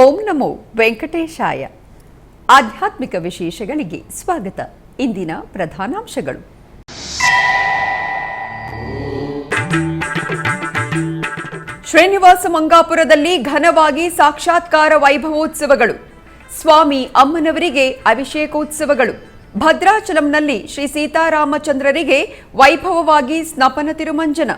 ಓಂ ನಮೋ ವೆಂಕಟೇಶಾಯ. ಆಧ್ಯಾತ್ಮಿಕ ವಿಶೇಷಗಳಿಗೆ ಸ್ವಾಗತ. ಇಂದಿನ ಪ್ರಧಾನಾಂಶಗಳು. ಶ್ರೀನಿವಾಸ ಮಂಗಾಪುರದಲ್ಲಿ ಘನವಾಗಿ ಸಾಕ್ಷಾತ್ಕಾರ ವೈಭವೋತ್ಸವಗಳು. ಸ್ವಾಮಿ ಅಮ್ಮನವರಿಗೆ ಅಭಿಷೇಕೋತ್ಸವಗಳು. ಭದ್ರಾಚಲಂನಲ್ಲಿ ಶ್ರೀ ಸೀತಾರಾಮಚಂದ್ರರಿಗೆ ವೈಭವವಾಗಿ ಸ್ನಪನ ತಿರುಮಂಜನ.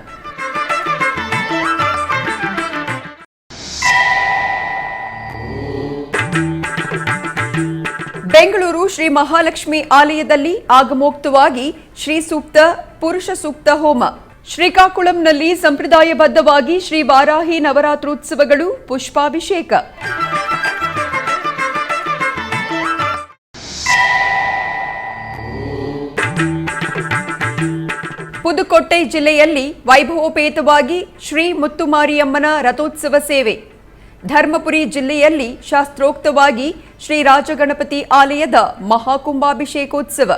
ಬೆಂಗಳೂರು ಶ್ರೀ ಮಹಾಲಕ್ಷ್ಮಿ ಆಲಯದಲ್ಲಿ ಆಗಮೋಕ್ತವಾಗಿ ಶ್ರೀ ಸೂಕ್ತ, ಪುರುಷ ಸೂಕ್ತ ಹೋಮ. ಶ್ರೀಕಾಕುಳಂನಲ್ಲಿ ಸಂಪ್ರದಾಯಬದ್ಧವಾಗಿ ಶ್ರೀ ವಾರಾಹಿ ನವರಾತ್ರೋತ್ಸವಗಳು, ಪುಷ್ಪಾಭಿಷೇಕ. ಪುದುಕೋಟ್ಟೆ ಜಿಲ್ಲೆಯಲ್ಲಿ ವೈಭವೋಪೇತವಾಗಿ ಶ್ರೀ ಮುತ್ತುಮಾರಿಯಮ್ಮನ ರಥೋತ್ಸವ ಸೇವೆ. ಧರ್ಮಪುರಿ ಜಿಲ್ಲೆಯಲ್ಲಿ ಶಾಸ್ತ್ರೋಕ್ತವಾಗಿ ಶ್ರೀ ರಾಜಗಣಪತಿ ಆಲಯದ ಮಹಾಕುಂಭಾಭಿಷೇಕೋತ್ಸವ.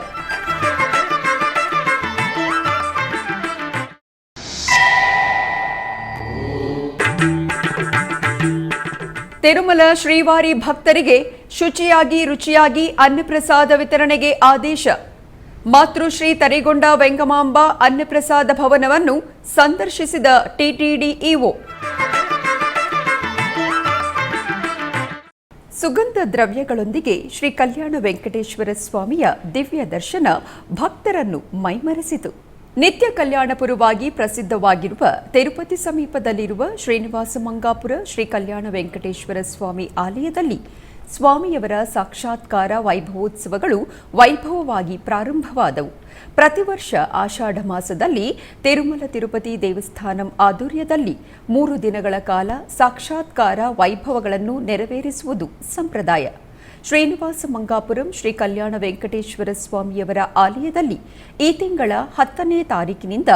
ತಿರುಮಲ ಶ್ರೀವಾರಿ ಭಕ್ತರಿಗೆ ಶುಚಿಯಾಗಿ ರುಚಿಯಾಗಿ ಅನ್ನಪ್ರಸಾದ ವಿತರಣೆಗೆ ಆದೇಶ. ಮಾತೃಶ್ರೀ ತರಿಗೊಂಡ ವೆಂಗಮಾಂಬ ಅನ್ನಪ್ರಸಾದ ಭವನವನ್ನು ಸಂದರ್ಶಿಸಿದ ಟಿಟಿಡಿ ಇಒ. ಸುಗಂಧ ದ್ರವ್ಯಗಳೊಂದಿಗೆ ಶ್ರೀ ಕಲ್ಯಾಣ ವೆಂಕಟೇಶ್ವರ ಸ್ವಾಮಿಯ ದಿವ್ಯ ದರ್ಶನ ಭಕ್ತರನ್ನು ಮೈಮರೆಸಿತು. ನಿತ್ಯ ಕಲ್ಯಾಣಪುರವಾಗಿ ಪ್ರಸಿದ್ಧವಾಗಿರುವ ತಿರುಪತಿ ಸಮೀಪದಲ್ಲಿರುವ ಶ್ರೀನಿವಾಸ ಮಂಗಾಪುರ ಶ್ರೀ ಕಲ್ಯಾಣ ವೆಂಕಟೇಶ್ವರ ಸ್ವಾಮಿ ಆಲಯದಲ್ಲಿ ಸ್ವಾಮಿಯವರ ಸಾಕ್ಷಾತ್ಕಾರ ವೈಭವೋತ್ಸವಗಳು ವೈಭವವಾಗಿ ಪ್ರಾರಂಭವಾದವು. ಪ್ರತಿ ವರ್ಷ ಆಷಾಢ ಮಾಸದಲ್ಲಿ ತಿರುಮಲ ತಿರುಪತಿ ದೇವಸ್ಥಾನಂ ಆಧ್ವರ್ಯದಲ್ಲಿ 3 ದಿನಗಳ ಕಾಲ ಸಾಕ್ಷಾತ್ಕಾರ ವೈಭವಗಳನ್ನು ನೆರವೇರಿಸುವುದು ಸಂಪ್ರದಾಯ. ಶ್ರೀನಿವಾಸ ಮಂಗಾಪುರಂ ಶ್ರೀ ಕಲ್ಯಾಣ ವೆಂಕಟೇಶ್ವರ ಸ್ವಾಮಿಯವರ ಆಲಯದಲ್ಲಿ ಈ ತಿಂಗಳ 10ನೇ ತಾರೀಕಿನಿಂದ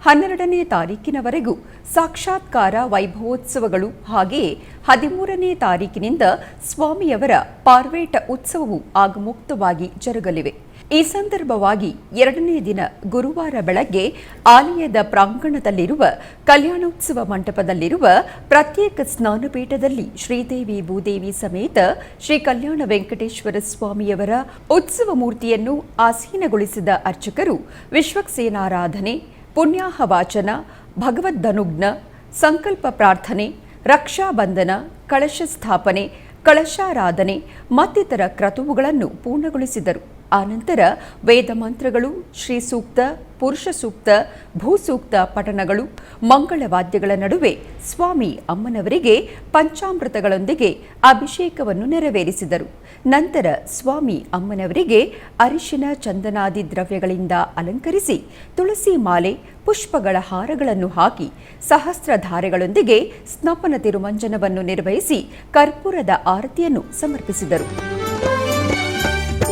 12ನೇ ತಾರೀಕಿನವರೆಗೂ ಸಾಕ್ಷಾತ್ಕಾರ ವೈಭವೋತ್ಸವಗಳು, ಹಾಗೆಯೇ 13ನೇ ತಾರೀಕಿನಿಂದ ಸ್ವಾಮಿಯವರ ಪಾರ್ವೇಟ ಉತ್ಸವವು ಆಗಮುಕ್ತವಾಗಿ ಜರುಗಲಿವೆ. ಈ ಸಂದರ್ಭವಾಗಿ 2ನೇ ದಿನ ಗುರುವಾರ ಬೆಳಗ್ಗೆ ಆಲಯದ ಪ್ರಾಂಗಣದಲ್ಲಿರುವ ಕಲ್ಯಾಣೋತ್ಸವ ಮಂಟಪದಲ್ಲಿರುವ ಪ್ರತ್ಯೇಕ ಸ್ನಾನಪೀಠದಲ್ಲಿ ಶ್ರೀದೇವಿ ಭೂದೇವಿ ಸಮೇತ ಶ್ರೀ ಕಲ್ಯಾಣ ವೆಂಕಟೇಶ್ವರ ಸ್ವಾಮಿಯವರ ಉತ್ಸವ ಮೂರ್ತಿಯನ್ನು ಆಸೀನಗೊಳಿಸಿದ ಅರ್ಚಕರು ವಿಶ್ವಕ್ಸೇನಾರಾಧನೆ, ಪುಣ್ಯಾಹವಾಚನ, ಭಗವದ್ದನುಜ್ಞ, ಸಂಕಲ್ಪ ಪ್ರಾರ್ಥನೆ, ರಕ್ಷಾಬಂಧನ, ಕಳಶ ಸ್ಥಾಪನೆ, ಕಳಶಾರಾಧನೆ ಮತ್ತಿತರ ಕ್ರತುವುಗಳನ್ನು ಪೂರ್ಣಗೊಳಿಸಿದರು. ಆನಂತರ ವೇದ ಮಂತ್ರಗಳು, ಶ್ರೀ ಸೂಕ್ತ, ಪುರುಷ ಸೂಕ್ತ, ಭೂಸೂಕ್ತ ಪಠಣಗಳು, ಮಂಗಳವಾದ್ಯಗಳ ನಡುವೆ ಸ್ವಾಮಿ ಅಮ್ಮನವರಿಗೆ ಪಂಚಾಮೃತಗಳೊಂದಿಗೆ ಅಭಿಷೇಕವನ್ನು ನೆರವೇರಿಸಿದರು. ನಂತರ ಸ್ವಾಮಿ ಅಮ್ಮನವರಿಗೆ ಅರಿಶಿನ ಚಂದನಾದಿ ದ್ರವ್ಯಗಳಿಂದ ಅಲಂಕರಿಸಿ ತುಳಸಿ ಮಾಲೆ, ಪುಷ್ಪಗಳ ಹಾರಗಳನ್ನು ಹಾಕಿ ಸಹಸ್ರಧಾರೆಗಳೊಂದಿಗೆ ಸ್ನಪನ ತಿರುಮಂಜನವನ್ನು ನಿರ್ವಹಿಸಿ ಕರ್ಪೂರದ ಆರತಿಯನ್ನು ಸಮರ್ಪಿಸಿದರು.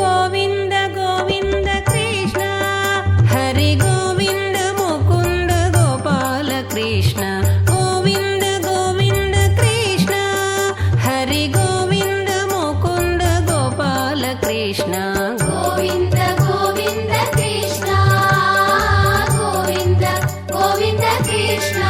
ಗೋವಿಂದ ಗೋವಿಂದ ಕೃಷ್ಣ ಹರಿ ಗೋವಿಂದ ಮುಕುಂದ ಗೋಪಾಲ ಕೃಷ್ಣ ಗೋವಿಂದ ಗೋವಿಂದ ಕೃಷ್ಣ ಹರಿ ಗೋವಿಂದ ಮುಕುಂದ ಗೋಪಾಲ ಕೃಷ್ಣ ಗೋವಿಂದ ಗೋವಿಂದ ಕೃಷ್ಣ ಗೋವಿಂದ ಗೋವಿಂದ ಕೃಷ್ಣ.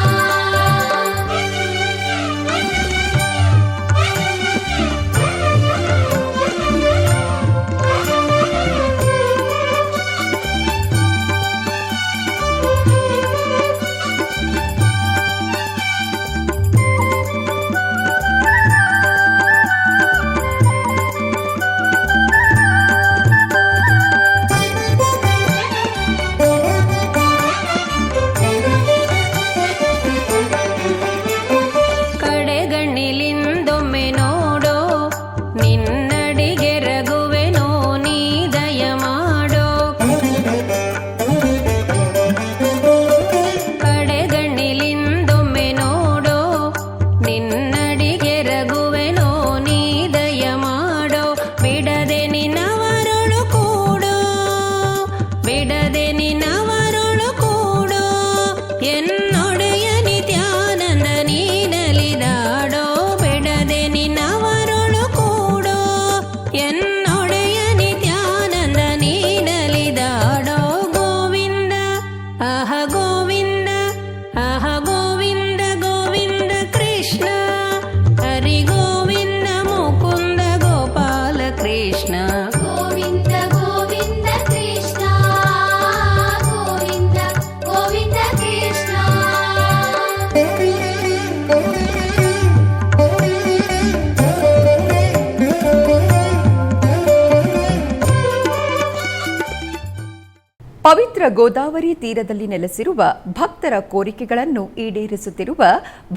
ಪವಿತ್ರ ಗೋದಾವರಿ ತೀರದಲ್ಲಿ ನೆಲೆಸಿರುವ ಭಕ್ತರ ಕೋರಿಕೆಗಳನ್ನು ಈಡೇರಿಸುತ್ತಿರುವ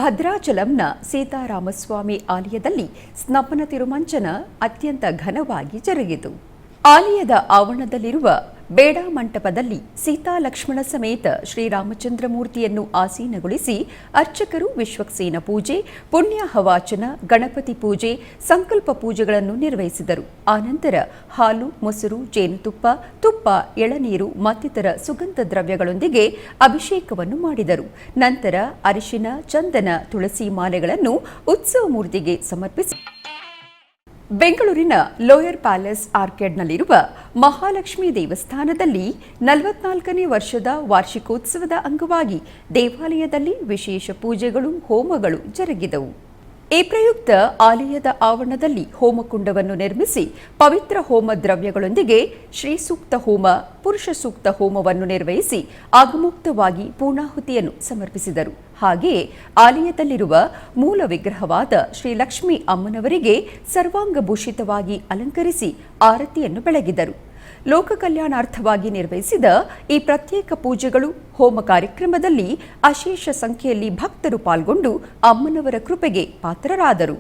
ಭದ್ರಾಚಲಂನ ಸೀತಾರಾಮಸ್ವಾಮಿ ಆಲಯದಲ್ಲಿ ಸ್ನಪನ ತಿರುಮಂಚನ ಅತ್ಯಂತ ಘನವಾಗಿ ಜರುಗಿತು. ಆಲಯದ ಆವರಣದಲ್ಲಿರುವ ಬೇಡ ಮಂಟಪದಲ್ಲಿ ಸೀತಾ ಲಕ್ಷ್ಮಣ ಸಮೇತ ಶ್ರೀರಾಮಚಂದ್ರ ಮೂರ್ತಿಯನ್ನು ಆಸೀನಗೊಳಿಸಿ ಅರ್ಚಕರು ವಿಶ್ವಕ್ಸೇನ ಪೂಜೆ, ಪುಣ್ಯಾಹವಾಚನ, ಗಣಪತಿ ಪೂಜೆ, ಸಂಕಲ್ಪ ಪೂಜೆಗಳನ್ನು ನಿರ್ವಹಿಸಿದರು. ಆನಂತರ ಹಾಲು, ಮೊಸರು, ಜೇನುತುಪ್ಪ, ತುಪ್ಪ, ಎಳನೀರು ಮತ್ತಿತರ ಸುಗಂಧ ದ್ರವ್ಯಗಳೊಂದಿಗೆ ಅಭಿಷೇಕವನ್ನು ಮಾಡಿದರು. ನಂತರ ಅರಿಶಿನ, ಚಂದನ, ತುಳಸಿ ಮಾಲೆಗಳನ್ನು ಉತ್ಸವ ಮೂರ್ತಿಗೆ ಸಮರ್ಪಿಸಿ ಬೆಂಗಳೂರಿನ ಲೋಯರ್ ಪ್ಯಾಲೇಸ್ ಆರ್ಕೇಡ್ನಲ್ಲಿರುವ ಮಹಾಲಕ್ಷ್ಮಿ ದೇವಸ್ಥಾನದಲ್ಲಿ 44ನೇ ವರ್ಷದ ವಾರ್ಷಿಕೋತ್ಸವದ ಅಂಗವಾಗಿ ದೇವಾಲಯದಲ್ಲಿ ವಿಶೇಷ ಪೂಜೆಗಳು, ಹೋಮಗಳು ಜರುಗಿದವು. ಈ ಪ್ರಯುಕ್ತ ಆಲಯದ ಆವರಣದಲ್ಲಿ ಹೋಮಕುಂಡವನ್ನು ನಿರ್ಮಿಸಿ ಪವಿತ್ರ ಹೋಮ ದ್ರವ್ಯಗಳೊಂದಿಗೆ ಶ್ರೀ ಸೂಕ್ತ ಹೋಮ, ಪುರುಷ ಸೂಕ್ತ ಹೋಮವನ್ನು ನಿರ್ವಹಿಸಿ ಆಗಮುಕ್ತವಾಗಿ ಪೂರ್ಣಾಹುತಿಯನ್ನು ಸಮರ್ಪಿಸಿದರು. ಹಾಗೆಯೇ ಆಲಯದಲ್ಲಿರುವ ಮೂಲ ವಿಗ್ರಹವಾದ ಶ್ರೀ ಲಕ್ಷ್ಮೀ ಅಮ್ಮನವರಿಗೆ ಸರ್ವಾಂಗಭೂಷಿತವಾಗಿ ಅಲಂಕರಿಸಿ ಆರತಿಯನ್ನು ಬೆಳಗಿದರು. ಲೋಕ ಕಲ್ಯಾಣಾರ್ಥವಾಗಿ ನಿರ್ವಹಿಸಿದ ಈ ಪ್ರತ್ಯೇಕ ಪೂಜೆಗಳು, ಹೋಮ ಕಾರ್ಯಕ್ರಮದಲ್ಲಿ ಅಶೇಷ ಸಂಖ್ಯೆಯಲ್ಲಿ ಭಕ್ತರು ಪಾಲ್ಗೊಂಡು ಅಮ್ಮನವರ ಕೃಪೆಗೆ ಪಾತ್ರರಾದರು.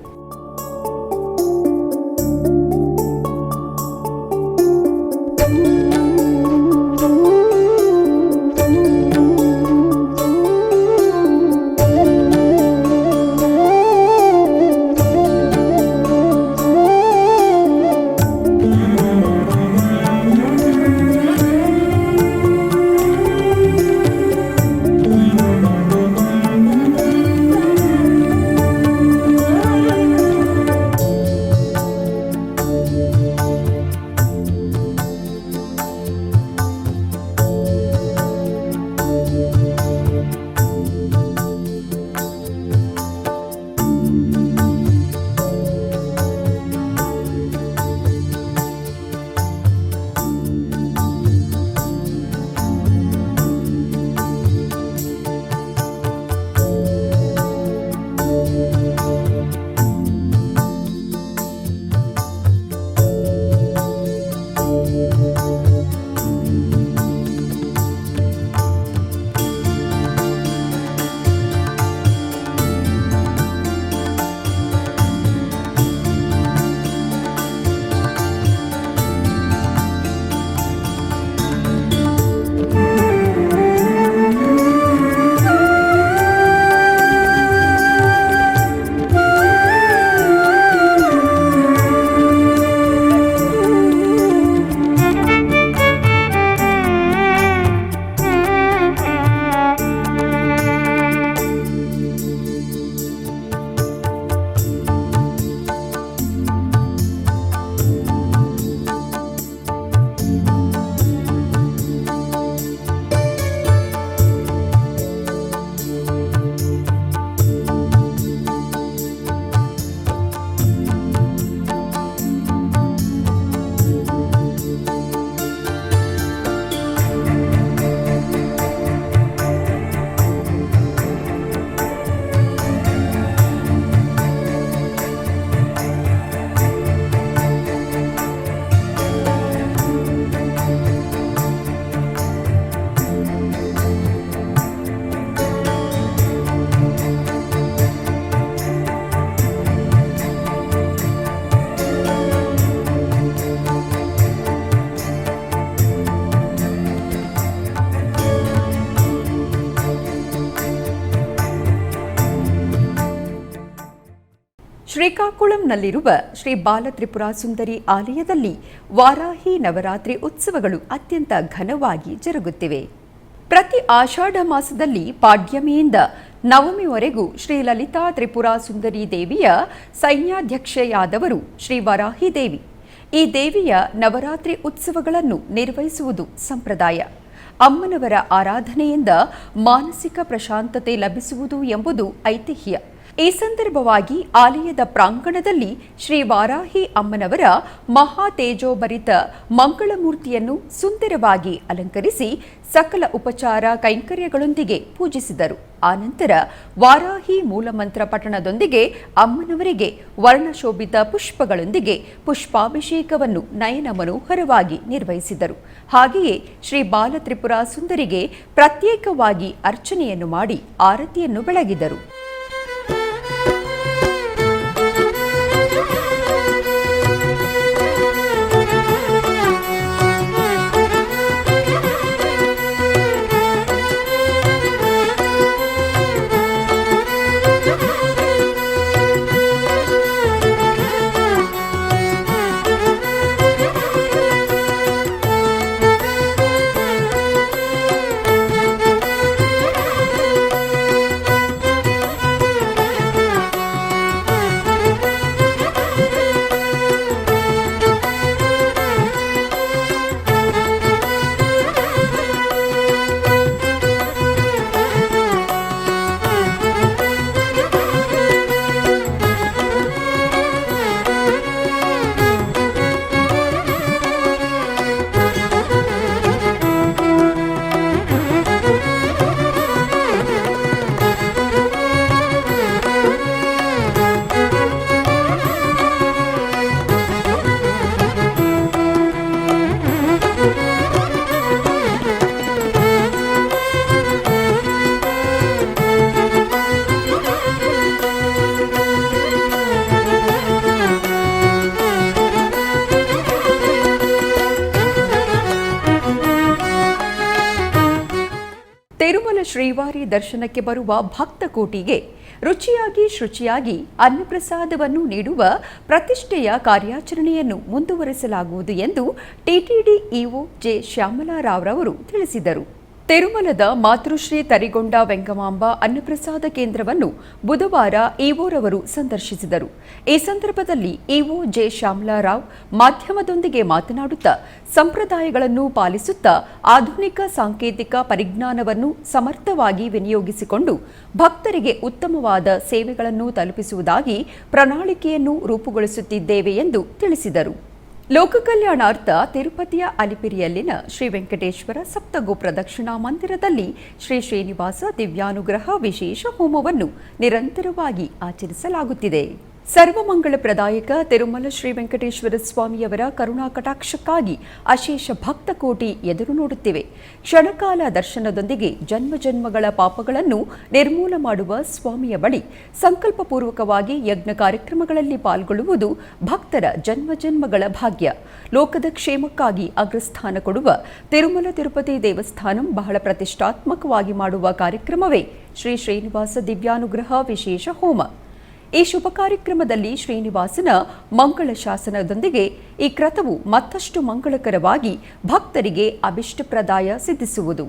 ಶ್ರೀಕಾಕುಳಂನಲ್ಲಿರುವ ಶ್ರೀ ಬಾಲತ್ರಿಪುರ ಸುಂದರಿ ಆಲಯದಲ್ಲಿ ವಾರಾಹಿ ನವರಾತ್ರಿ ಉತ್ಸವಗಳು ಅತ್ಯಂತ ಘನವಾಗಿ ಜರುಗುತ್ತಿವೆ. ಪ್ರತಿ ಆಷಾಢ ಮಾಸದಲ್ಲಿ ಪಾಡ್ಯಮಿಯಿಂದ ನವಮಿವರೆಗೂ ಶ್ರೀ ಲಲಿತಾ ತ್ರಿಪುರ ಸುಂದರಿ ದೇವಿಯ ಸೈನ್ಯಾಧ್ಯಕ್ಷೆಯಾದವರು ಶ್ರೀ ವರಾಹಿ ದೇವಿ. ಈ ದೇವಿಯ ನವರಾತ್ರಿ ಉತ್ಸವಗಳನ್ನು ನಿರ್ವಹಿಸುವುದು ಸಂಪ್ರದಾಯ. ಅಮ್ಮನವರ ಆರಾಧನೆಯಿಂದ ಮಾನಸಿಕ ಪ್ರಶಾಂತತೆ ಲಭಿಸುವುದು ಎಂಬುದು ಐತಿಹ್ಯ. ಈ ಸಂದರ್ಭವಾಗಿ ಆಲಯದ ಪ್ರಾಂಗಣದಲ್ಲಿ ಶ್ರೀ ವಾರಾಹಿ ಅಮ್ಮನವರ ಮಹಾ ತೇಜೋಭರಿತ ಮಂಗಳಮೂರ್ತಿಯನ್ನು ಸುಂದರವಾಗಿ ಅಲಂಕರಿಸಿ ಸಕಲ ಉಪಚಾರ ಕೈಂಕರ್ಯಗಳೊಂದಿಗೆ ಪೂಜಿಸಿದರು. ಆನಂತರ ವಾರಾಹಿ ಮೂಲಮಂತ್ರ ಪಠಣದೊಂದಿಗೆ ಅಮ್ಮನವರಿಗೆ ವರ್ಣಶೋಭಿತ ಪುಷ್ಪಗಳೊಂದಿಗೆ ಪುಷ್ಪಾಭಿಷೇಕವನ್ನು ನಯನ ಮನೋಹರವಾಗಿ ನಿರ್ವಹಿಸಿದರು. ಹಾಗೆಯೇ ಶ್ರೀ ಬಾಲತ್ರಿಪುರ ಸುಂದರಿಗೆ ಪ್ರತ್ಯೇಕವಾಗಿ ಅರ್ಚನೆಯನ್ನು ಮಾಡಿ ಆರತಿಯನ್ನು ಬೆಳಗಿದರು. ತಿರುಮಲ ಶ್ರೀವಾರಿ ದರ್ಶನಕ್ಕೆ ಬರುವ ಭಕ್ತ ಕೋಟಿಗೆ ರುಚಿಯಾಗಿ ಶುಚಿಯಾಗಿ ಅನ್ನಪ್ರಸಾದವನ್ನು ನೀಡುವ ಪ್ರತಿಷ್ಠೆಯ ಕಾರ್ಯಾಚರಣೆಯನ್ನು ಮುಂದುವರಿಸಲಾಗುವುದು ಎಂದು ಟಿಟಿಡಿ ಇಒ ಜೆ ಶ್ಯಾಮಲಾರಾವ್ ತಿಳಿಸಿದರು. ತಿರುಮಲದ ಮಾತೃಶ್ರೀ ತರಿಗೊಂಡ ವೆಂಗಮಾಂಬ ಅನ್ನಪ್ರಸಾದ ಕೇಂದ್ರವನ್ನು ಬುಧವಾರ ಇಒರವರು ಸಂದರ್ಶಿಸಿದರು. ಈ ಸಂದರ್ಭದಲ್ಲಿ ಇಒ ಜೆ ಶ್ಯಾಮಲಾರಾವ್ ಮಾಧ್ಯಮದೊಂದಿಗೆ ಮಾತನಾಡುತ್ತಾ ಸಂಪ್ರದಾಯಗಳನ್ನು ಪಾಲಿಸುತ್ತಾ ಆಧುನಿಕ ಸಾಂಕೇತಿಕ ಪರಿಜ್ಞಾನವನ್ನು ಸಮರ್ಥವಾಗಿ ವಿನಿಯೋಗಿಸಿಕೊಂಡು ಭಕ್ತರಿಗೆ ಉತ್ತಮವಾದ ಸೇವೆಗಳನ್ನು ತಲುಪಿಸುವುದಾಗಿ ಪ್ರಣಾಳಿಕೆಯನ್ನು ರೂಪುಗೊಳಿಸುತ್ತಿದ್ದೇವೆ ಎಂದು ತಿಳಿಸಿದರು. ಲೋಕ ಕಲ್ಯಾಣಾರ್ಥ ತಿರುಪತಿಯ ಅಲಿಪಿರಿಯಲ್ಲಿನ ಶ್ರೀ ವೆಂಕಟೇಶ್ವರ ಸಪ್ತಗೋ ಪ್ರದಕ್ಷಿಣಾ ಮಂದಿರದಲ್ಲಿ ಶ್ರೀ ಶ್ರೀನಿವಾಸ ದಿವ್ಯಾನುಗ್ರಹ ವಿಶೇಷ ಹೋಮವನ್ನು ನಿರಂತರವಾಗಿ ಆಚರಿಸಲಾಗುತ್ತಿದೆ. ಸರ್ವಮಂಗಳಪ್ರದಾಯಕ ತಿರುಮಲ ಶ್ರೀ ವೆಂಕಟೇಶ್ವರ ಸ್ವಾಮಿಯವರ ಕರುಣಾ ಕಟಾಕ್ಷಕ್ಕಾಗಿ ಅಶೇಷ ಭಕ್ತ ಕೋಟಿ ಎದುರು ನೋಡುತ್ತಿವೆ. ಕ್ಷಣಕಾಲ ದರ್ಶನದೊಂದಿಗೆ ಜನ್ಮ ಜನ್ಮಗಳ ಪಾಪಗಳನ್ನು ನಿರ್ಮೂಲ ಮಾಡುವ ಸ್ವಾಮಿಯ ಬಳಿ ಸಂಕಲ್ಪಪೂರ್ವಕವಾಗಿ ಯಜ್ಞ ಕಾರ್ಯಕ್ರಮಗಳಲ್ಲಿ ಪಾಲ್ಗೊಳ್ಳುವುದು ಭಕ್ತರ ಜನ್ಮ ಜನ್ಮಗಳ ಭಾಗ್ಯ. ಲೋಕದ ಕ್ಷೇಮಕ್ಕಾಗಿ ಅಗ್ರಸ್ಥಾನ ಕೊಡುವ ತಿರುಮಲ ತಿರುಪತಿ ದೇವಸ್ಥಾನಂ ಬಹಳ ಪ್ರತಿಷ್ಠಾತ್ಮಕವಾಗಿ ಮಾಡುವ ಕಾರ್ಯಕ್ರಮವೇ ಶ್ರೀ ಶ್ರೀನಿವಾಸ ದಿವ್ಯಾನುಗ್ರಹ ವಿಶೇಷ ಹೋಮ. ಈ ಶುಭ ಕಾರ್ಯಕ್ರಮದಲ್ಲಿ ಶ್ರೀನಿವಾಸನ ಮಂಗಳ ಶಾಸನದೊಂದಿಗೆ ಈ ಕ್ರತವು ಮತ್ತಷ್ಟು ಮಂಗಳಕರವಾಗಿ ಭಕ್ತರಿಗೆ ಅಭಿಷ್ಟಪ್ರದಾಯ ಸಿದ್ಧಿಸುವುದು.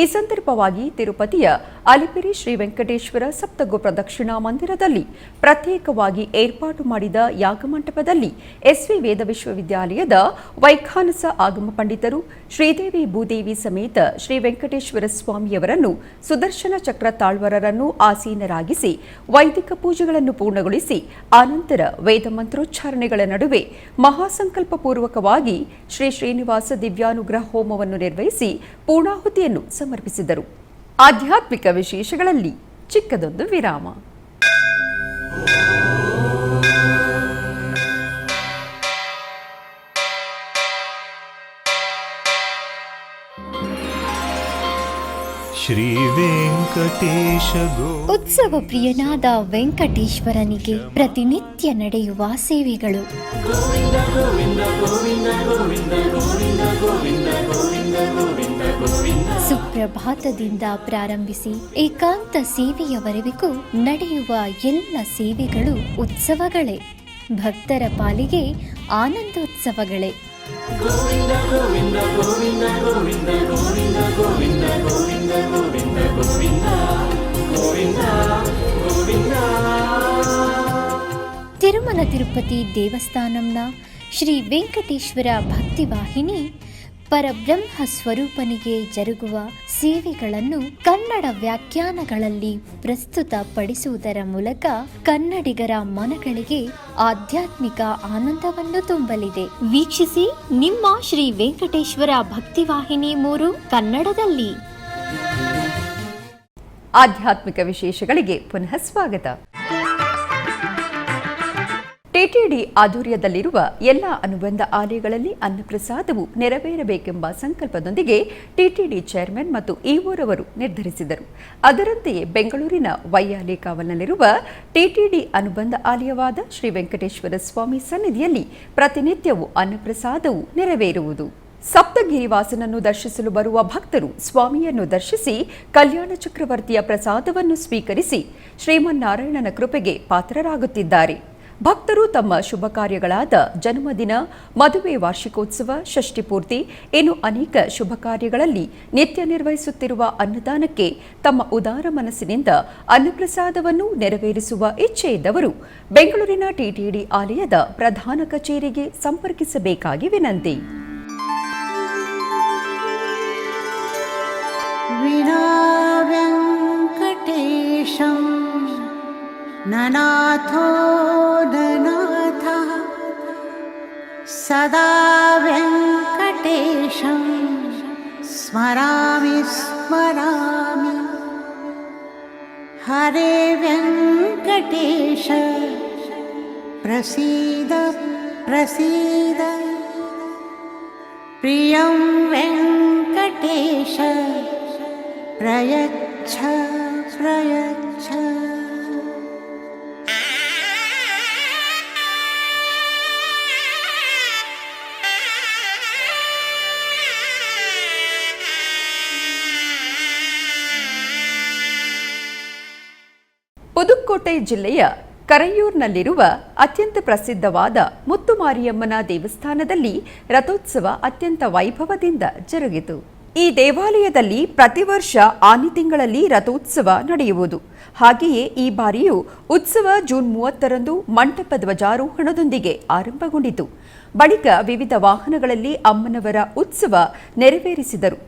ಈ ಸಂದರ್ಭವಾಗಿ ತಿರುಪತಿಯ ಅಲಿಪಿರಿ ಶ್ರೀ ವೆಂಕಟೇಶ್ವರ ಸಪ್ತಗೋ ಪ್ರದಕ್ಷಿಣಾ ಮಂದಿರದಲ್ಲಿ ಪ್ರತ್ಯೇಕವಾಗಿ ಏರ್ಪಾಟು ಮಾಡಿದ ಯಾಗಮಂಟಪದಲ್ಲಿ ಎಸ್ವಿ ವೇದ ವಿಶ್ವವಿದ್ಯಾಲಯದ ವೈಖಾನಸ ಆಗಮ ಪಂಡಿತರು ಶ್ರೀದೇವಿ ಭೂದೇವಿ ಸಮೇತ ಶ್ರೀ ವೆಂಕಟೇಶ್ವರ ಸ್ವಾಮಿಯವರನ್ನು ಸುದರ್ಶನ ಚಕ್ರ ತಾಳ್ವರರನ್ನು ಆಸೀನರಾಗಿಸಿ ವೈದಿಕ ಪೂಜೆಗಳನ್ನು ಪೂರ್ಣಗೊಳಿಸಿ ಆನಂತರ ವೇದ ಮಂತ್ರೋಚ್ಚಾರಣೆಗಳ ನಡುವೆ ಮಹಾಸಂಕಲ್ಪ ಪೂರ್ವಕವಾಗಿ ಶ್ರೀ ಶ್ರೀನಿವಾಸ ದಿವ್ಯಾನುಗ್ರಹ ಹೋಮವನ್ನು ನಿರ್ವಹಿಸಿ ಪೂರ್ಣಾಹುತಿಯನ್ನು ಸಮರ್ಪಿಸಿದರು. ಆಧ್ಯಾತ್ಮಿಕ ವಿಶೇಷಗಳಲ್ಲಿ ಚಿಕ್ಕದೊಂದು ವಿರಾಮ. ಶ್ರೀ ವೆಂಕಟೇಶ ಉತ್ಸವ ಪ್ರಿಯನಾದ ವೆಂಕಟೇಶ್ವರನಿಗೆ ಪ್ರತಿನಿತ್ಯ ನಡೆಯುವ ಸೇವೆಗಳು. ಸುಪ್ರಭಾತದಿಂದ ಪ್ರಾರಂಭಿಸಿ ಏಕಾಂತ ಸೇವೆಯವರೆಗೂ ನಡೆಯುವ ಎಲ್ಲ ಸೇವೆಗಳು ಉತ್ಸವಗಳೇ. ಭಕ್ತರ ಪಾಲಿಗೆ ಆನಂದೋತ್ಸವಗಳೇ. ಗೋವಿಂದ ಗೋವಿಂದ ಗೋವಿಂದ ಗೋವಿಂದ ಗೋವಿಂದ ಗೋವಿಂದ ಗೋವಿಂದ ಗೋವಿಂದ ಗೋವಿಂದ ಗೋವಿಂದ ಗೋವಿಂದ. ತಿರುಮಲ ತಿರುಪತಿ ದೇವಸ್ಥಾನಂನ ಶ್ರೀ ವೆಂಕಟೇಶ್ವರ ಭಕ್ತಿವಾಹಿನಿ ಪರಬ್ರಹ್ಮ ಸ್ವರೂಪನಿಗೆ ಜರುಗುವ ಸೇವೆಗಳನ್ನು ಕನ್ನಡ ವ್ಯಾಖ್ಯಾನಗಳಲ್ಲಿ ಪ್ರಸ್ತುತಪಡಿಸುವುದರ ಮೂಲಕ ಕನ್ನಡಿಗರ ಮನಗಳಿಗೆ ಆಧ್ಯಾತ್ಮಿಕ ಆನಂದವನ್ನು ತುಂಬಲಿದೆ. ವೀಕ್ಷಿಸಿ ನಿಮ್ಮ ಶ್ರೀ ವೆಂಕಟೇಶ್ವರ ಭಕ್ತಿವಾಹಿನಿ 3 ಕನ್ನಡದಲ್ಲಿ. ಆಧ್ಯಾತ್ಮಿಕ ವಿಶೇಷಗಳಿಗೆ ಪುನಃ ಸ್ವಾಗತ. ಟಿಟಿಡಿ ಆಧ್ವರ್ಯದಲ್ಲಿರುವ ಎಲ್ಲ ಅನುಬಂಧ ಆಲಯಗಳಲ್ಲಿ ಅನ್ನಪ್ರಸಾದವು ನೆರವೇರಬೇಕೆಂಬ ಸಂಕಲ್ಪದೊಂದಿಗೆ ಟಿಟಿಡಿ ಚೇರ್ಮನ್ ಮತ್ತು ಇಒರವರು ನಿರ್ಧರಿಸಿದರು. ಅದರಂತೆಯೇ ಬೆಂಗಳೂರಿನ ವೈಯಾಲಿ ಕಾವಲ್ನಲ್ಲಿರುವ ಟಿಟಿಡಿ ಅನುಬಂಧ ಆಲಯವಾದ ಶ್ರೀ ವೆಂಕಟೇಶ್ವರ ಸ್ವಾಮಿ ಸನ್ನಿಧಿಯಲ್ಲಿ ಪ್ರತಿನಿತ್ಯವೂ ಅನ್ನಪ್ರಸಾದವು ನೆರವೇರುವುದು. ಸಪ್ತಗಿರಿವಾಸನನ್ನು ದರ್ಶಿಸಲು ಬರುವ ಭಕ್ತರು ಸ್ವಾಮಿಯನ್ನು ದರ್ಶಿಸಿ ಕಲ್ಯಾಣ ಚಕ್ರವರ್ತಿಯ ಪ್ರಸಾದವನ್ನು ಸ್ವೀಕರಿಸಿ ಶ್ರೀಮನ್ನಾರಾಯಣನ ಕೃಪೆಗೆ ಪಾತ್ರರಾಗುತ್ತಿದ್ದಾರೆ. ಭಕ್ತರು ತಮ್ಮ ಶುಭ ಕಾರ್ಯಗಳಾದ ಜನ್ಮದಿನ, ಮದುವೆ, ವಾರ್ಷಿಕೋತ್ಸವ, ಷಷ್ಠಿಪೂರ್ತಿ ಇನ್ನು ಅನೇಕ ಶುಭ ಕಾರ್ಯಗಳಲ್ಲಿ ನಿತ್ಯ ನಿರ್ವಹಿಸುತ್ತಿರುವ ಅನ್ನದಾನಕ್ಕೆ ತಮ್ಮ ಉದಾರ ಮನಸ್ಸಿನಿಂದ ಅನ್ನಪ್ರಸಾದವನ್ನು ನೆರವೇರಿಸುವ ಇಚ್ಛೆ ಇದ್ದವರು ಬೆಂಗಳೂರಿನ ಟಿಟಿಡಿ ಆಲಯದ ಪ್ರಧಾನ ಕಚೇರಿಗೆ ಸಂಪರ್ಕಿಸಬೇಕಾಗಿ ವಿನಂತಿ. ವಿನಾ ವೆಂಕಟೇಶಂ ನನಾಥೋ ನನಾಥಃ ಸದಾ ವೆಂಕಟೇಶಂ ಸ್ಮರಾಮಿ ಸ್ಮರಾಮಿ. ಹರೇ ವೆಂಕಟೇಶ ಪ್ರಸೀದ ಪ್ರಸೀದ. ಪ್ರಿಯಂ ವೆಂಕಟೇಶ ಪ್ರಯಚ್ಛ ಪ್ರಯಚ್ಛ. ಪುದುಕ್ಕೋಟೆ ಜಿಲ್ಲೆಯ ಕರೈಯೂರಿನಲ್ಲಿರುವ ಅತ್ಯಂತ ಪ್ರಸಿದ್ಧವಾದ ಮುತ್ತುಮಾರಿಯಮ್ಮನ ದೇವಸ್ಥಾನದಲ್ಲಿ ರಥೋತ್ಸವ ಅತ್ಯಂತ ವೈಭವದಿಂದ ಜರುಗಿತು. ಈ ದೇವಾಲಯದಲ್ಲಿ ಪ್ರತಿ ವರ್ಷ ಆನಿ ತಿಂಗಳಲ್ಲಿ ರಥೋತ್ಸವ ನಡೆಯುವುದು. ಹಾಗೆಯೇ ಈ ಬಾರಿಯೂ ಉತ್ಸವ ಜೂನ್ 30ರಂದು ಮಂಟಪ ಧ್ವಜಾರೋಹಣದೊಂದಿಗೆ ಆರಂಭಗೊಂಡಿತು. ಬಳಿಕ ವಿವಿಧ ವಾಹನಗಳಲ್ಲಿ ಅಮ್ಮನವರ ಉತ್ಸವ ನೆರವೇರಿಸಿದರು.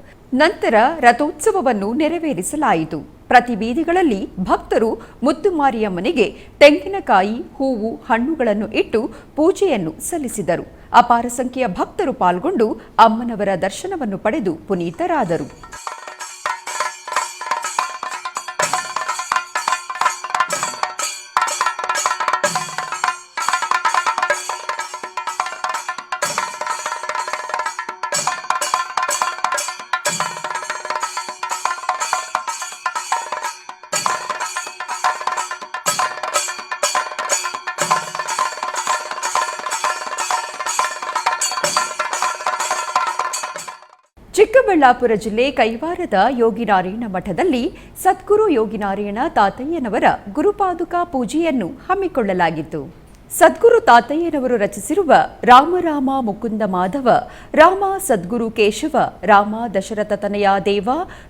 ನಂತರ ರಥೋತ್ಸವವನ್ನು ನೆರವೇರಿಸಲಾಯಿತು. ಪ್ರತಿ ಬೀದಿಗಳಲ್ಲಿ ಭಕ್ತರು ಮುತ್ತುಮಾರಿಯಮ್ಮನಿಗೆ ತೆಂಗಿನಕಾಯಿ, ಹೂವು, ಹಣ್ಣುಗಳನ್ನು ಇಟ್ಟು ಪೂಜೆಯನ್ನು ಸಲ್ಲಿಸಿದರು. ಅಪಾರ ಸಂಖ್ಯೆಯ ಭಕ್ತರು ಪಾಲ್ಗೊಂಡು ಅಮ್ಮನವರ ದರ್ಶನವನ್ನು ಪಡೆದು ಪುನೀತರಾದರು. ಚಿಕ್ಕಬಳ್ಳಾಪುರ ಜಿಲ್ಲೆ ಕೈವಾರದ ಯೋಗಿನಾರಾಯಣ ಮಠದಲ್ಲಿ ಸದ್ಗುರು ಯೋಗಿನಾರಾಯಣ ತಾತಯ್ಯನವರ ಗುರುಪಾದುಕಾ ಪೂಜೆಯನ್ನು ಹಮ್ಮಿಕೊಳ್ಳಲಾಗಿತ್ತು. ಸದ್ಗುರು ತಾತಯ್ಯನವರು ರಚಿಸಿರುವ ರಾಮ ರಾಮ ಮುಕುಂದ ಮಾಧವ, ರಾಮ ಸದ್ಗುರು ಕೇಶವ, ರಾಮ ದಶರಥ ತನಯ ದೇವ,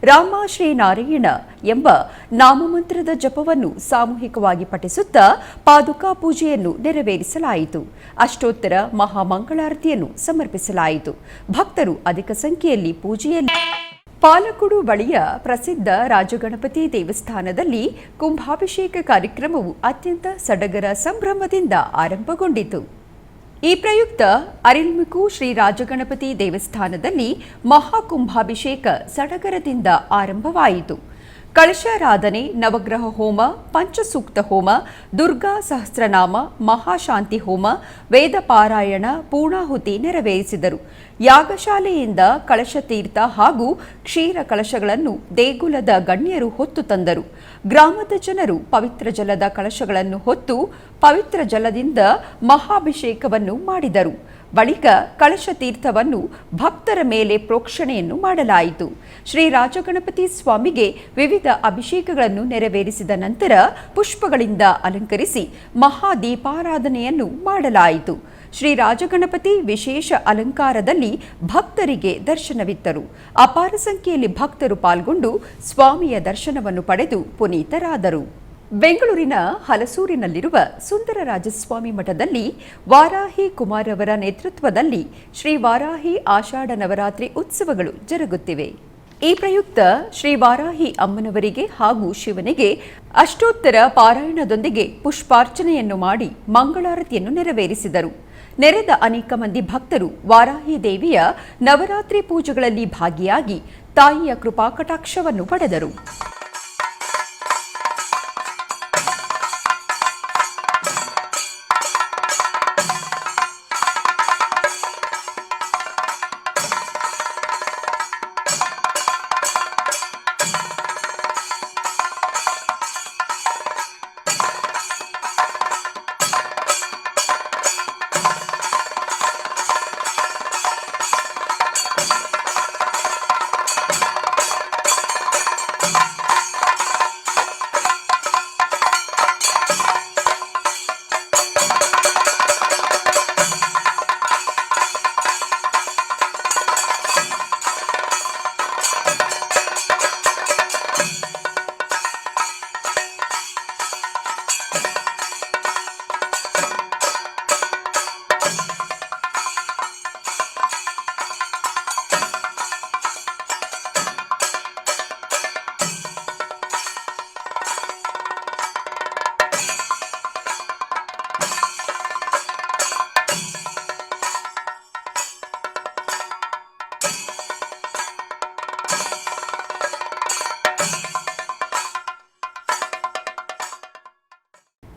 ರಾಮ ಶ್ರೀನಾರಾಯಣ ಎಂಬ ನಾಮಮಂತ್ರದ ಜಪವನ್ನು ಸಾಮೂಹಿಕವಾಗಿ ಪಠಿಸುತ್ತಾ ಪಾದುಕಾ ಪೂಜೆಯನ್ನು ನೆರವೇರಿಸಲಾಯಿತು. ಅಷ್ಟೋತ್ತರ ಮಹಾಮಂಗಳಾರತಿಯನ್ನು ಸಮರ್ಪಿಸಲಾಯಿತು. ಭಕ್ತರು ಅಧಿಕ ಸಂಖ್ಯೆಯಲ್ಲಿ ಪೂಜೆಯಲ್ಲಿ. ಪಾಲಕೊಡು ಬಳಿಯ ಪ್ರಸಿದ್ಧ ರಾಜಗಣಪತಿ ದೇವಸ್ಥಾನದಲ್ಲಿ ಕುಂಭಾಭಿಷೇಕ ಕಾರ್ಯಕ್ರಮವು ಅತ್ಯಂತ ಸಡಗರ ಸಂಭ್ರಮದಿಂದ ಆರಂಭಗೊಂಡಿತು. ಈ ಪ್ರಯುಕ್ತ ಅರಿಲ್ಮಿಕು ಶ್ರೀ ರಾಜಗಣಪತಿ ದೇವಸ್ಥಾನದಲ್ಲಿ ಮಹಾಕುಂಭಾಭಿಷೇಕ ಸಡಗರದಿಂದ ಆರಂಭವಾಯಿತು. ಕಳಶಾರಾಧನೆ, ನವಗ್ರಹ ಹೋಮ, ಪಂಚಸೂಕ್ತ ಹೋಮ, ದುರ್ಗಾ ಸಹಸ್ರನಾಮ, ಮಹಾಶಾಂತಿ ಹೋಮ, ವೇದ ಪಾರಾಯಣ, ಪೂರ್ಣಾಹುತಿ ನೆರವೇರಿಸಿದರು. ಯಾಗಶಾಲೆಯಿಂದ ಕಳಶತೀರ್ಥ ಹಾಗೂ ಕ್ಷೀರ ಕಳಶಗಳನ್ನು ದೇಗುಲದ ಗಣ್ಯರು ಹೊತ್ತು ತಂದರು. ಗ್ರಾಮದ ಜನರು ಪವಿತ್ರ ಜಲದ ಕಳಶಗಳನ್ನು ಹೊತ್ತು ಪವಿತ್ರ ಜಲದಿಂದ ಮಹಾಭಿಷೇಕವನ್ನು ಮಾಡಿದರು. ಬಳಿಕ ಕಳಶ ತೀರ್ಥವನ್ನು ಭಕ್ತರ ಮೇಲೆ ಪ್ರೋಕ್ಷಣೆಯನ್ನು ಮಾಡಲಾಯಿತು. ಶ್ರೀ ರಾಜಗಣಪತಿ ಸ್ವಾಮಿಗೆ ವಿವಿಧ ಅಭಿಷೇಕಗಳನ್ನು ನೆರವೇರಿಸಿದ ನಂತರ ಪುಷ್ಪಗಳಿಂದ ಅಲಂಕರಿಸಿ ಮಹಾದೀಪಾರಾಧನೆಯನ್ನು ಮಾಡಲಾಯಿತು. ಶ್ರೀ ರಾಜಗಣಪತಿ ವಿಶೇಷ ಅಲಂಕಾರದಲ್ಲಿ ಭಕ್ತರಿಗೆ ದರ್ಶನವಿತ್ತರು. ಅಪಾರ ಸಂಖ್ಯೆಯಲ್ಲಿ ಭಕ್ತರು ಪಾಲ್ಗೊಂಡು ಸ್ವಾಮಿಯ ದರ್ಶನವನ್ನು ಪಡೆದು ಪುನೀತರಾದರು. ಬೆಂಗಳೂರಿನ ಹಲಸೂರಿನಲ್ಲಿರುವ ಸುಂದರರಾಜಸ್ವಾಮಿ ಮಠದಲ್ಲಿ ವಾರಾಹಿ ಕುಮಾರವರ ನೇತೃತ್ವದಲ್ಲಿ ಶ್ರೀ ವಾರಾಹಿ ಆಷಾಢ ನವರಾತ್ರಿ ಉತ್ಸವಗಳು ಜರುಗುತ್ತಿವೆ. ಈ ಪ್ರಯುಕ್ತ ಶ್ರೀ ವಾರಾಹಿ ಅಮ್ಮನವರಿಗೆ ಹಾಗೂ ಶಿವನಿಗೆ ಅಷ್ಟೋತ್ತರ ಪಾರಾಯಣದೊಂದಿಗೆ ಪುಷ್ಪಾರ್ಚನೆಯನ್ನು ಮಾಡಿ ಮಂಗಳಾರತಿಯನ್ನು ನೆರವೇರಿಸಿದರು. ನೆರೆದ ಅನೇಕ ಮಂದಿ ಭಕ್ತರು ವಾರಾಹಿ ದೇವಿಯ ನವರಾತ್ರಿ ಪೂಜೆಗಳಲ್ಲಿ ಭಾಗಿಯಾಗಿ ತಾಯಿಯ ಕೃಪಾಕಟಾಕ್ಷವನ್ನು ಪಡೆದರು.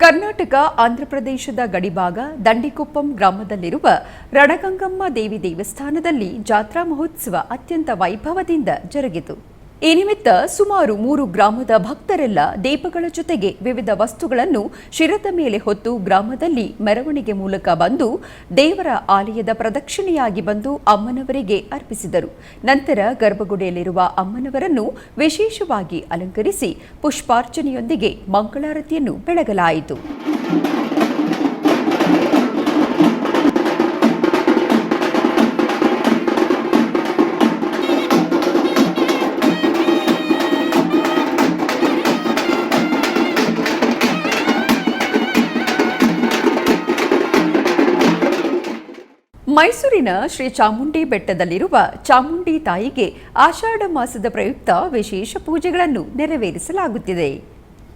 ಕರ್ನಾಟಕ ಆಂಧ್ರಪ್ರದೇಶದ ಗಡಿಭಾಗ ದಂಡಿಕೊಪ್ಪಂ ಗ್ರಾಮದಲ್ಲಿರುವ ರಣಗಂಗಮ್ಮ ದೇವಿ ದೇವಸ್ಥಾನದಲ್ಲಿ ಜಾತ್ರಾ ಮಹೋತ್ಸವ ಅತ್ಯಂತ ವೈಭವದಿಂದ ಜರುಗಿತು. ಈ ನಿಮಿತ್ತ ಸುಮಾರು 3 ಗ್ರಾಮದ ಭಕ್ತರೆಲ್ಲ ದೀಪಗಳ ಜೊತೆಗೆ ವಿವಿಧ ವಸ್ತುಗಳನ್ನು ಶಿರದ ಮೇಲೆ ಹೊತ್ತು ಗ್ರಾಮದಲ್ಲಿ ಮೆರವಣಿಗೆ ಮೂಲಕ ಬಂದು ದೇವರ ಆಲಯದ ಪ್ರದಕ್ಷಿಣೆಯಾಗಿ ಬಂದು ಅಮ್ಮನವರಿಗೆ ಅರ್ಪಿಸಿದರು. ನಂತರ ಗರ್ಭಗುಡಿಯಲ್ಲಿರುವ ಅಮ್ಮನವರನ್ನು ವಿಶೇಷವಾಗಿ ಅಲಂಕರಿಸಿ ಪುಷ್ಪಾರ್ಚನೆಯೊಂದಿಗೆ ಮಂಗಳಾರತಿಯನ್ನು ಬೆಳಗಲಾಯಿತು. ಮೈಸೂರಿನ ಶ್ರೀ ಚಾಮುಂಡಿ ಬೆಟ್ಟದಲ್ಲಿರುವ ಚಾಮುಂಡಿ ತಾಯಿಗೆ ಆಷಾಢ ಮಾಸದ ಪ್ರಯುಕ್ತ ವಿಶೇಷ ಪೂಜೆಗಳನ್ನು ನೆರವೇರಿಸಲಾಗುತ್ತಿದೆ.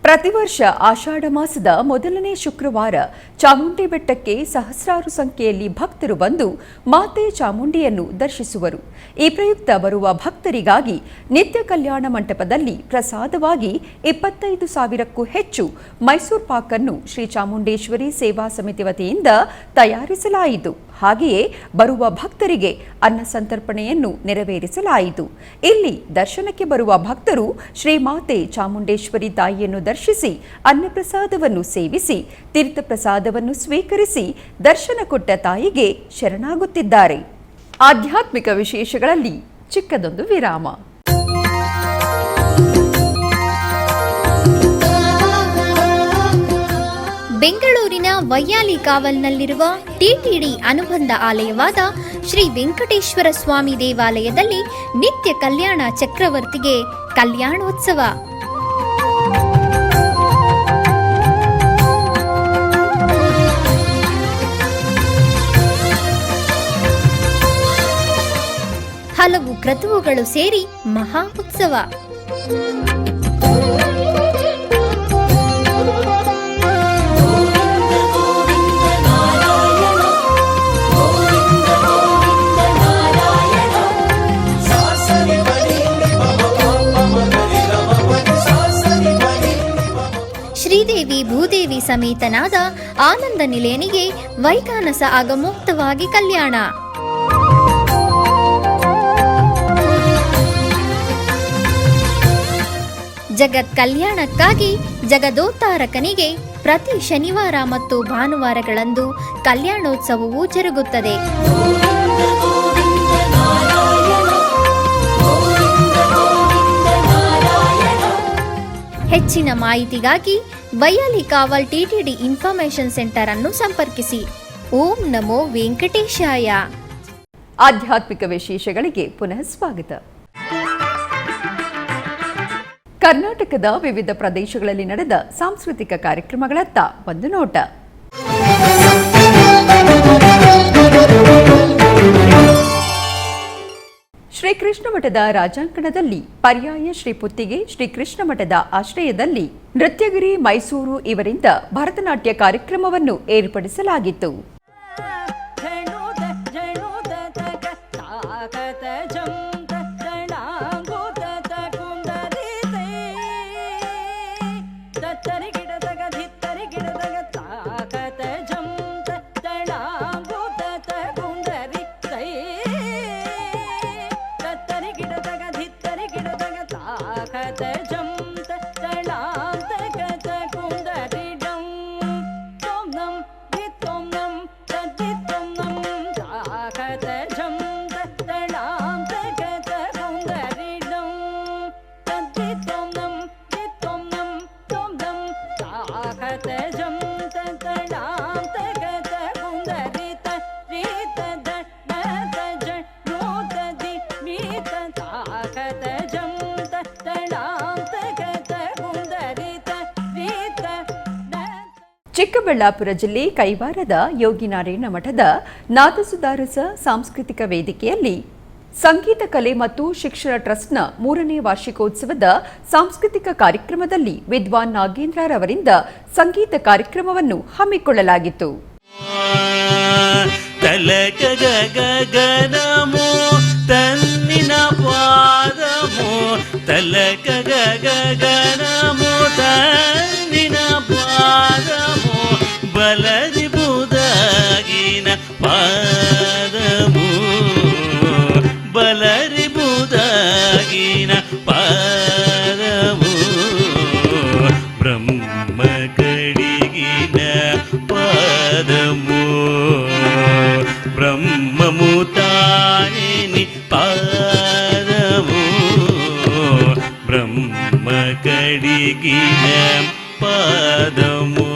ಪ್ರತಿ ವರ್ಷ ಆಷಾಢ ಮಾಸದ ಮೊದಲನೇ ಶುಕ್ರವಾರ ಚಾಮುಂಡಿ ಬೆಟ್ಟಕ್ಕೆ ಸಹಸ್ರಾರು ಸಂಖ್ಯೆಯಲ್ಲಿ ಭಕ್ತರು ಬಂದು ಮಾತೆ ಚಾಮುಂಡಿಯನ್ನು ದರ್ಶಿಸುವರು. ಈ ಪ್ರಯುಕ್ತ ಬರುವ ಭಕ್ತರಿಗಾಗಿ ನಿತ್ಯ ಕಲ್ಯಾಣ ಮಂಟಪದಲ್ಲಿ ಪ್ರಸಾದವಾಗಿ 25,000ಕ್ಕೂ ಹೆಚ್ಚು ಮೈಸೂರು ಪಾಕ್ ಅನ್ನು ಶ್ರೀ ಚಾಮುಂಡೇಶ್ವರಿ ಸೇವಾ ಸಮಿತಿ ವತಿಯಿಂದ ತಯಾರಿಸಲಾಯಿತು. ಹಾಗೆಯೇ ಬರುವ ಭಕ್ತರಿಗೆ ಅನ್ನ ಸಂತರ್ಪಣೆಯನ್ನು ನೆರವೇರಿಸಲಾಯಿತು. ಇಲ್ಲಿ ದರ್ಶನಕ್ಕೆ ಬರುವ ಭಕ್ತರು ಶ್ರೀಮಾತೆ ಚಾಮುಂಡೇಶ್ವರಿ ತಾಯಿಯನ್ನು ದರ್ಶಿಸಿ ಅನ್ನಪ್ರಸಾದವನ್ನು ಸೇವಿಸಿ ತೀರ್ಥಪ್ರಸಾದವನ್ನು ಸ್ವೀಕರಿಸಿ ದರ್ಶನ ಕೊಟ್ಟ ತಾಯಿಗೆ ಶರಣಾಗುತ್ತಿದ್ದಾರೆ. ಆಧ್ಯಾತ್ಮಿಕ ವಿಶೇಷಗಳಲ್ಲಿ ಚಿಕ್ಕದೊಂದು ವಿರಾಮ. ಬೆಂಗಳೂರಿನ ವೈಯಾಲಿ ಕಾವಲ್ನಲ್ಲಿರುವ ಟಿಟಿಡಿ ಅನುಬಂಧ ಆಲಯವಾದ ಶ್ರೀ ವೆಂಕಟೇಶ್ವರ ಸ್ವಾಮಿ ದೇವಾಲಯದಲ್ಲಿ ನಿತ್ಯ ಕಲ್ಯಾಣ ಚಕ್ರವರ್ತಿಗೆ ಕಲ್ಯಾಣೋತ್ಸವ. ಹಲವು ಕ್ರತುವುಗಳು ಸೇರಿ ಮಹಾ ಉತ್ಸವ. ಶ್ರೀದೇವಿ ಭೂದೇವಿ ಸಮೇತನಾದ ಆನಂದ ನಿಲಯನಿಗೆ ವೈಖಾನಸ ಆಗಮೋಕ್ತವಾಗಿ ಕಲ್ಯಾಣ. ಜಗತ್ ಕಲ್ಯಾಣಕ್ಕಾಗಿ ಜಗದೋತ್ತಾರಕನಿಗೆ ಪ್ರತಿ ಶನಿವಾರ ಮತ್ತು ಭಾನುವಾರಗಳಂದು ಕಲ್ಯಾಣೋತ್ಸವವು ಜರುಗುತ್ತದೆ. ಹೆಚ್ಚಿನ ಮಾಹಿತಿಗಾಗಿ ವೈಯಾಲಿ ಕಾವಲ್ ಟಿಟಿಡಿ ಇನ್ಫಾರ್ಮೇಶನ್ ಸೆಂಟರ್ ಅನ್ನು ಸಂಪರ್ಕಿಸಿ. ಓಂ ನಮೋ ವೆಂಕಟೇಶಾಯ. ಆಧ್ಯಾತ್ಮಿಕ ವಿಶೇಷಗಳಿಗೆ ಪುನಃ ಸ್ವಾಗತ. ಕರ್ನಾಟಕದ ವಿವಿಧ ಪ್ರದೇಶಗಳಲ್ಲಿ ನಡೆದ ಸಾಂಸ್ಕೃತಿಕ ಕಾರ್ಯಕ್ರಮಗಳತ್ತ ಒಂದು ನೋಟ. ಶ್ರೀಕೃಷ್ಣ ಮಠದ ರಾಜಾಂಗಣದಲ್ಲಿ ಪರ್ಯಾಯ ಶ್ರೀ ಪುತ್ತಿಗೆ ಶ್ರೀಕೃಷ್ಣ ಮಠದ ಆಶ್ರಯದಲ್ಲಿ ನೃತ್ಯಗಿರಿ ಮೈಸೂರು ಇವರಿಂದ ಭರತನಾಟ್ಯ ಕಾರ್ಯಕ್ರಮವನ್ನು ಏರ್ಪಡಿಸಲಾಗಿತ್ತು. ಚಿಕ್ಕಬಳ್ಳಾಪುರ ಜಿಲ್ಲೆ ಕೈವಾರದ ಯೋಗಿನಾರಾಯಣ ಮಠದ ನಾದಸುಧಾರಸ ಸಾಂಸ್ಕೃತಿಕ ವೇದಿಕೆಯಲ್ಲಿ ಸಂಗೀತ ಕಲೆ ಮತ್ತು ಶಿಕ್ಷಣ ಟ್ರಸ್ಟ್ನ 3ನೇ ವಾರ್ಷಿಕೋತ್ಸವದ ಸಾಂಸ್ಕೃತಿಕ ಕಾರ್ಯಕ್ರಮದಲ್ಲಿ ವಿದ್ವಾನ್ ನಾಗೇಂದ್ರರವರಿಂದ ಸಂಗೀತ ಕಾರ್ಯಕ್ರಮವನ್ನು ಹಮ್ಮಿಕೊಳ್ಳಲಾಗಿತ್ತು. ಬಲದಿ ಬುದಾಗಿನ ಪಾದಮು ಬಲರಿ ಬುದಾಗಿನ ಪಾದಮು ಬ್ರಹ್ಮ ಕಡಿಗಿನ ಪಾದಮು ಬ್ರಹ್ಮಮು ತಾಯಿನಿ ಪಾದಮು ಬ್ರಹ್ಮ ಕಡಿಗಿನ ಪಾದಮು.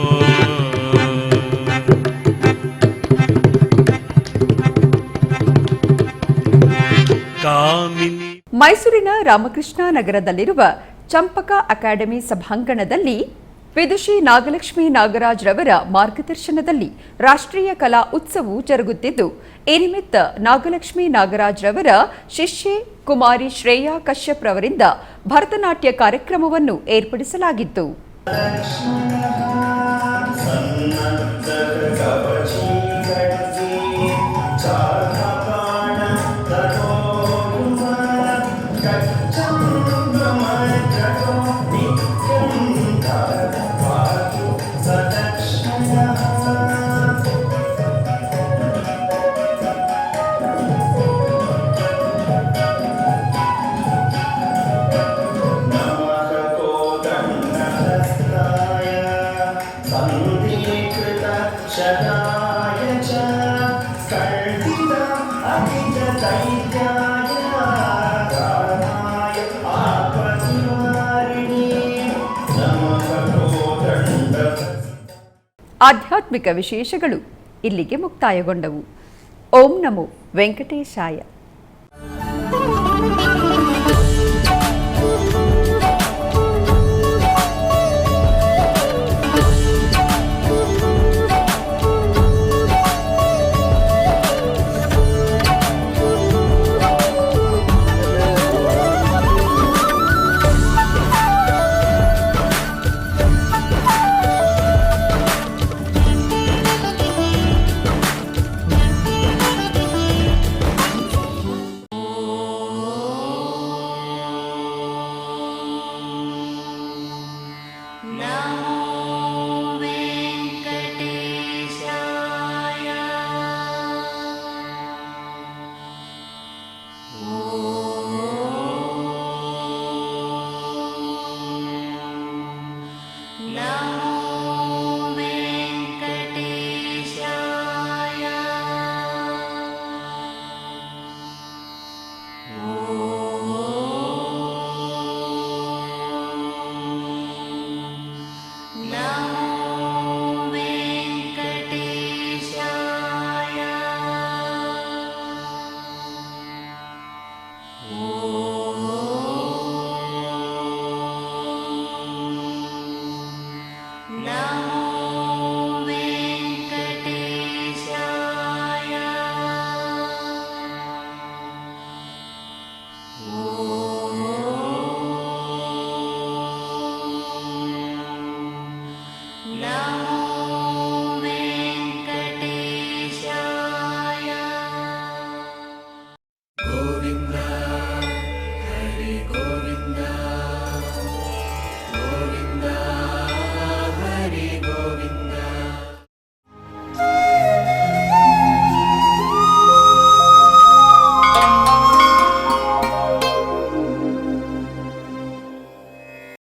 ಮೈಸೂರಿನ ರಾಮಕೃಷ್ಣ ನಗರದಲ್ಲಿರುವ ಚಂಪಕ ಅಕಾಡೆಮಿ ಸಭಾಂಗಣದಲ್ಲಿ ವಿದುಷಿ ನಾಗಲಕ್ಷ್ಮಿ ನಾಗರಾಜ್ ರವರ ಮಾರ್ಗದರ್ಶನದಲ್ಲಿ ರಾಷ್ಟ್ರೀಯ ಕಲಾ ಉತ್ಸವವು ಜರುಗುತ್ತಿದ್ದು, ಈ ನಿಮಿತ್ತ ನಾಗಲಕ್ಷ್ಮಿ ನಾಗರಾಜ್ ರವರ ಶಿಷ್ಯೆ ಕುಮಾರಿ ಶ್ರೇಯಾ ಕಶ್ಯಪ್ ರವರಿಂದ ಭರತನಾಟ್ಯ ಕಾರ್ಯಕ್ರಮವನ್ನು ಏರ್ಪಡಿಸಲಾಗಿತ್ತು. ಆಧ್ಯಾತ್ಮಿಕ ವಿಶೇಷಗಳು ಇಲ್ಲಿಗೆ ಮುಕ್ತಾಯಗೊಂಡವು. ಓಂ ನಮೋ ವೆಂಕಟೇಶಾಯ.